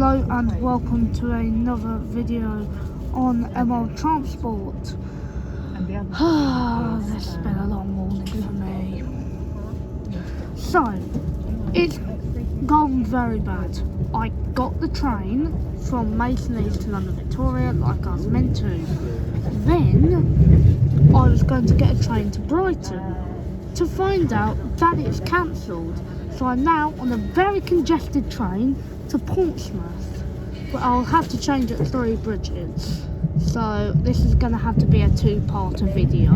Hello and welcome to another video on ML Transport. This has been a long morning for me. So, it's gone very bad. I got the train from Mason East to London Victoria like I was meant to. Then, I was going to get a train to Brighton to find out that it's cancelled. So I'm now on a very congested train to Portsmouth, but I'll have to change at 3 bridges. So this is going to have to be a 2-parter video.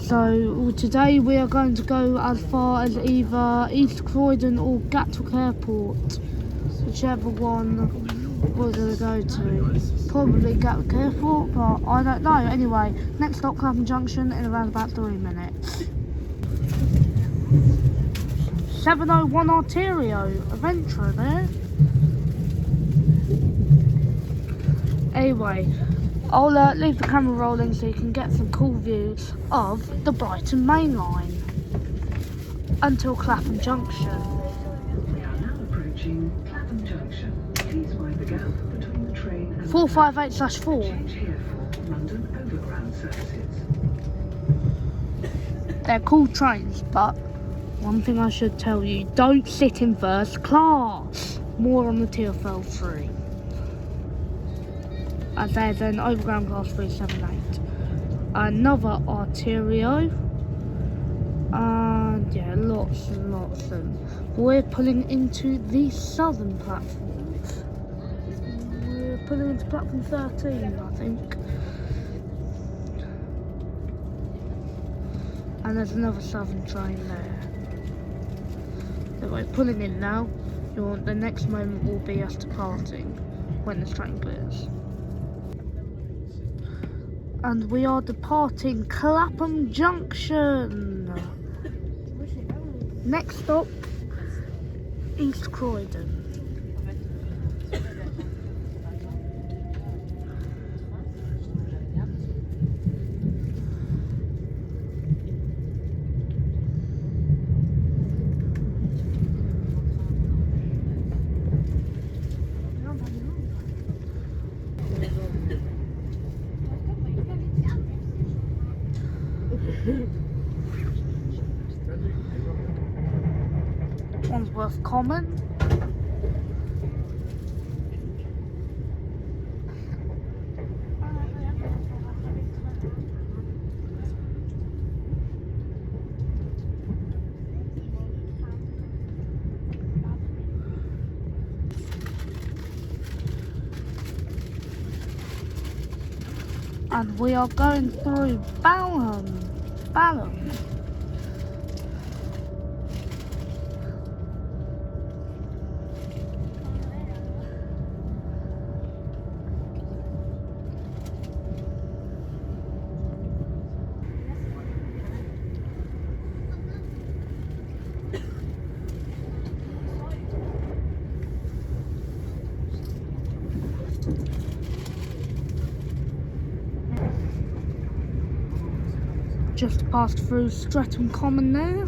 So today we are going to go as far as either East Croydon or Gatwick Airport, whichever one we're going to go to. Probably Gatwick Airport, but I don't know. Anyway, next stop Clapham Junction in around about 3 minutes. 701 Arterio, Adventure there. Anyway, I'll leave the camera rolling so you can get some cool views of the Brighton Mainline until Clapham Junction. We are now approaching Clapham Junction. Please mind the gap between the train and 458/4. change here for London Overground services. They're cool trains, but one thing I should tell you, don't sit in first class. More on the TfL 3. As there's an overground class 378. Another Arterio. And yeah, lots and lots of them. We're pulling into the southern platform. We're pulling into platform 13, I think. And there's another southern train there. So we're pulling in now. The next moment will be us departing when this train clears. And we are departing Clapham Junction. Next stop, East Croydon. Wandsworth Common. And we are going through Balham. Just passed through Streatham Common there.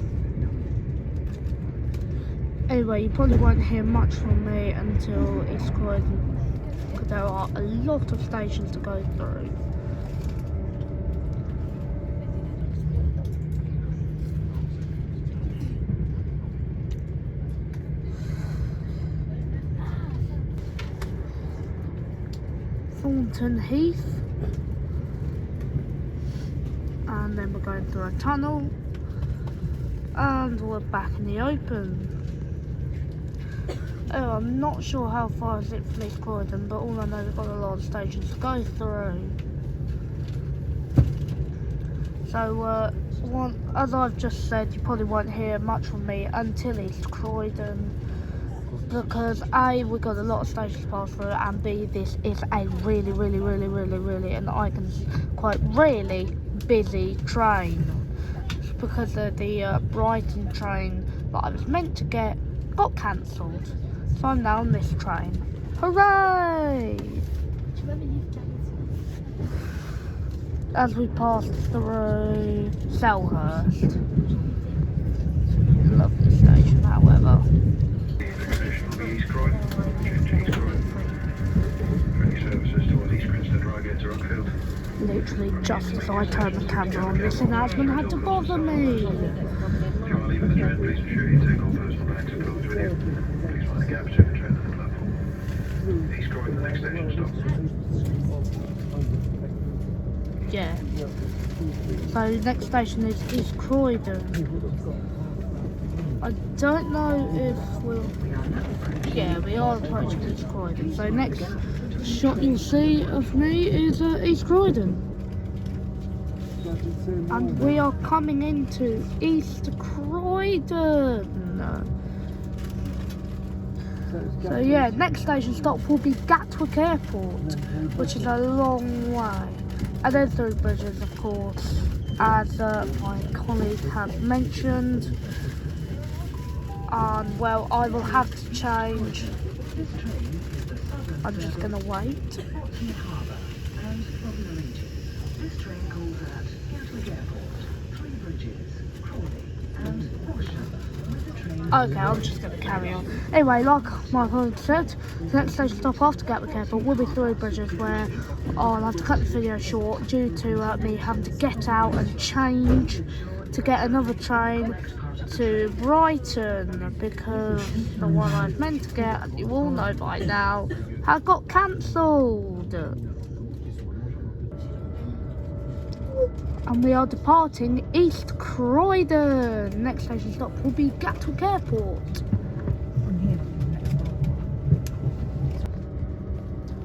Anyway, you probably won't hear much from me until East Croydon, because there are a lot of stations to go through. Thornton Heath. And then we're going through a tunnel, and we're back in the open. Oh, I'm not sure how far is it from East Croydon, but all I know, we've got a lot of stations to go through. So, as I've just said, you probably won't hear much from me until East Croydon, because A, we've got a lot of stations to pass through, and B, this is a really, and I can quite really busy train, because of the Brighton train that I was meant to get got cancelled. So I'm now on this train. Hooray! As we pass through Selhurst. Lovely station. however. Next station will be East Croydon. Change East Croydon. Any services towards East Grinstead, Reigate to Rockfield. Literally just as I turned the camera on, this announcement had to bother me. If you are leaving the train, please ensure you take all personal bags and clothes with you. Please mind the gap between the train and the platform. East Croydon, the next station stop. Yeah. So next station is East Croydon. I don't know if we'll... Yeah, we are approaching East Croydon. So next shot you'll see of me is East Croydon. And we are coming into East Croydon. So yeah, next station stop will be Gatwick Airport, which is a long way. And then through bridges, of course, as my colleague has mentioned. And well, I will have to change. I'm just gonna wait. This train calls at Gatwick Airport, Three Bridges, Croydon and Junction. Okay, I'm just going to carry on. Anyway, like my colleague said, the next station stop after Gatwick Airport will be Three Bridges, where I'll have to cut the video short due to me having to get out and change to get another train to Brighton, because the one I was meant to get, you all know by now, had got cancelled. And we are departing East Croydon. Next station stop will be Gatwick Airport.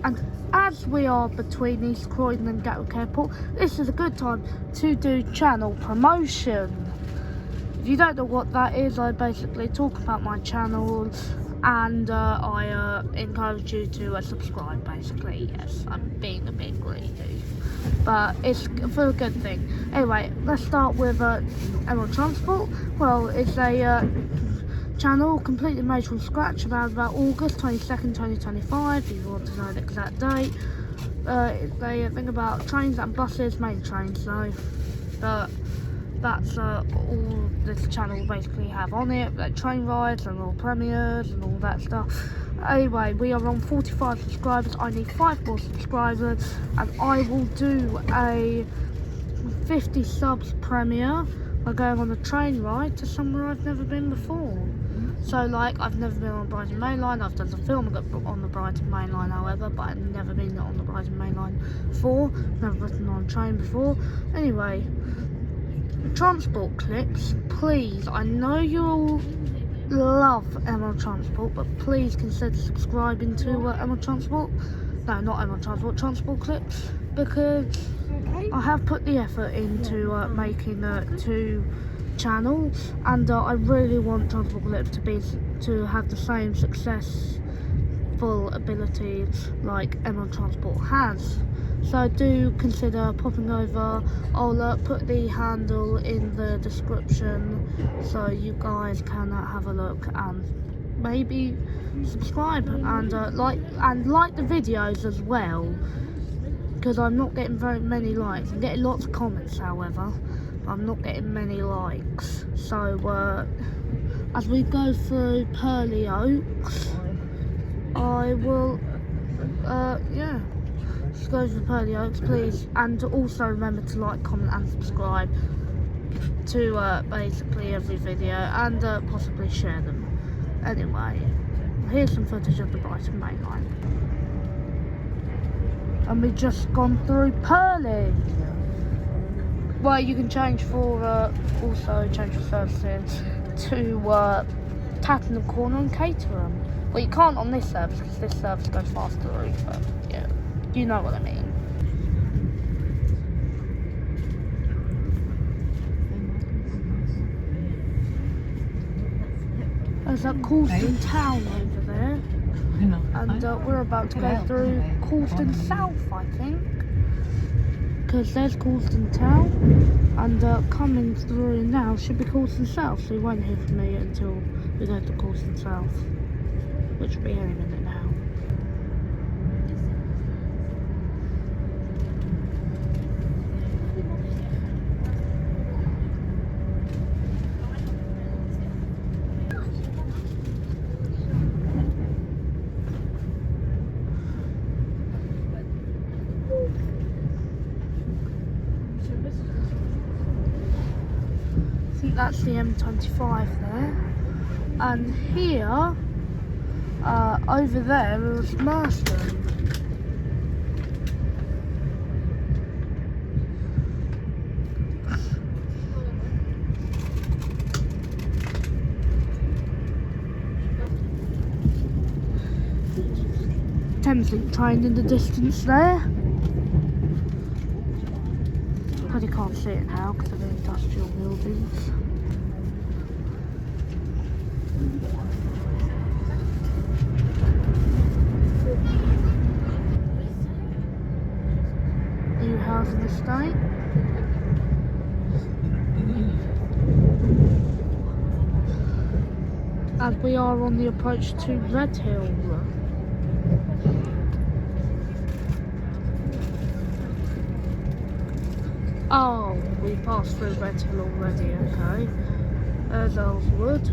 And as we are between East Croydon and Gatwick Airport, this is a good time to do channel promotion. If you don't know what that is, I basically talk about my channel and I encourage you to subscribe, basically. Yes, I'm being a bit greedy, but it's for a good thing. Anyway, let's start with Emerald Transport. Well, it's a channel completely made from scratch about August 22nd, 2025, if you want to know the exact date. They think about trains and buses, mainly trains though. That's all this channel will basically have on it, like train rides and all premieres and all that stuff. Anyway, we are on 45 subscribers. I need 5 more subscribers and I will do a 50 subs premiere by going on a train ride to somewhere I've never been before. So like, I've never been on Brighton Mainline. I've done some filming on the Brighton Mainline, however, but I've never been on the Brighton Mainline before. Never ridden on a train before. Anyway, transport clips, please. I know you all love Emerald Transport, but please consider subscribing to Emerald Transport. No, not Emerald Transport, Transport Clips, because I have put the effort into making 2 channels, and I really want Transport Clips to have the same successful abilities like Emerald Transport has. So do consider popping over. I'll put the handle in the description so you guys can have a look and maybe subscribe and like the videos as well, because I'm not getting very many likes. I'm getting lots of comments, however, but I'm not getting many likes. So as we go through Pearly Oaks, I will yeah, just go for Pearly Oaks, please, and also remember to like, comment and subscribe to basically every video, and possibly share them. Anyway, here's some footage of the Brighton Mainline, and we've just gone through Pearly. Well, you can change for also change your services to Tattenham Corner and Caterham. Well, you can't on this service because this service goes fast through, but yeah, you know what I mean. There's a Coulston Town over there, and we're about to go through Coulston South, I think, because there's Coulston Town, and coming through now should be Coulston South, so you won't hear from me until we go to Coulston South, which will be any minute now. I think that's the M25 there. And here, over there is Marston. Thameslink train in the distance there. Probably can't see it now because of the industrial buildings. New housing estate. And we are on the approach to Redhill. Oh, we passed through Redhill already, okay. There's Earlswood.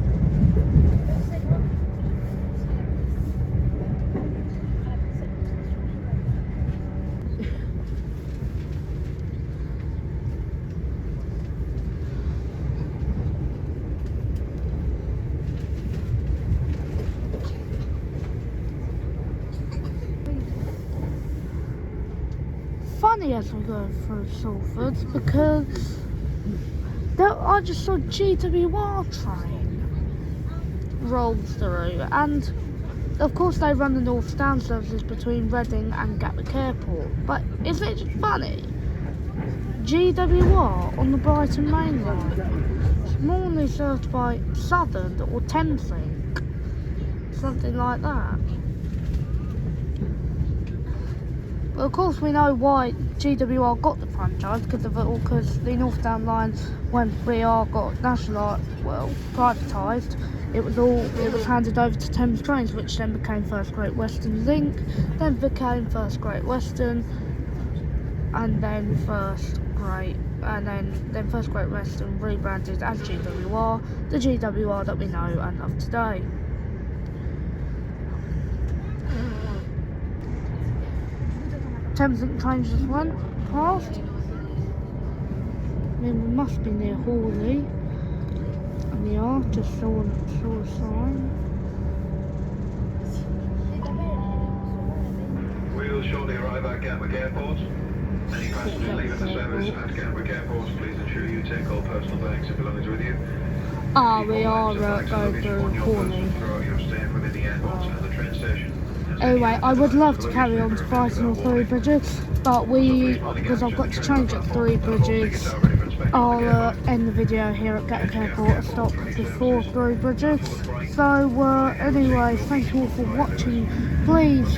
Funny as we go through Salford because I just saw GWR train rolls through, and of course they run the north-south services between Reading and Gatwick Airport. But is it funny? GWR on the Brighton Mainline. It's normally served by Southern or Thameslink, something like that. Well, of course we know why GWR got the franchise, because the North Down line, when BR got privatised, it was handed over to Thames Trains, which then became First Great Western Link, then became First Great Western, and then First Great Western rebranded as GWR, the GWR that we know and love today. Thameslink trains just went past. I mean, we must be near Hawley. And we are, just saw a sign. We'll shortly arrive at Gatwick Airport. Any passengers leaving the service at Gatwick Airport, please ensure you take all personal bags and belongings with you. We are going through Hawley. Throughout your stay within the airport and the train station. Anyway, I would love to carry on to Brighton or Three Bridges, but because I've got to change at Three Bridges, I'll end the video here at Gatwick Airport and stop before Three Bridges. So anyway, thank you all for watching. Please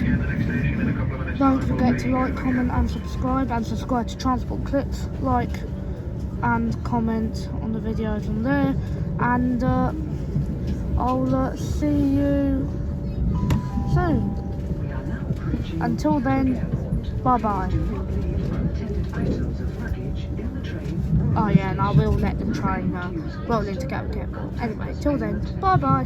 don't forget to like, comment and subscribe to Transport Clips. Like and comment on the videos on there, and I'll see you soon. Until then, bye bye. Oh yeah, and I will let the train roll into Gatwick Airport. Anyway, till then, bye bye.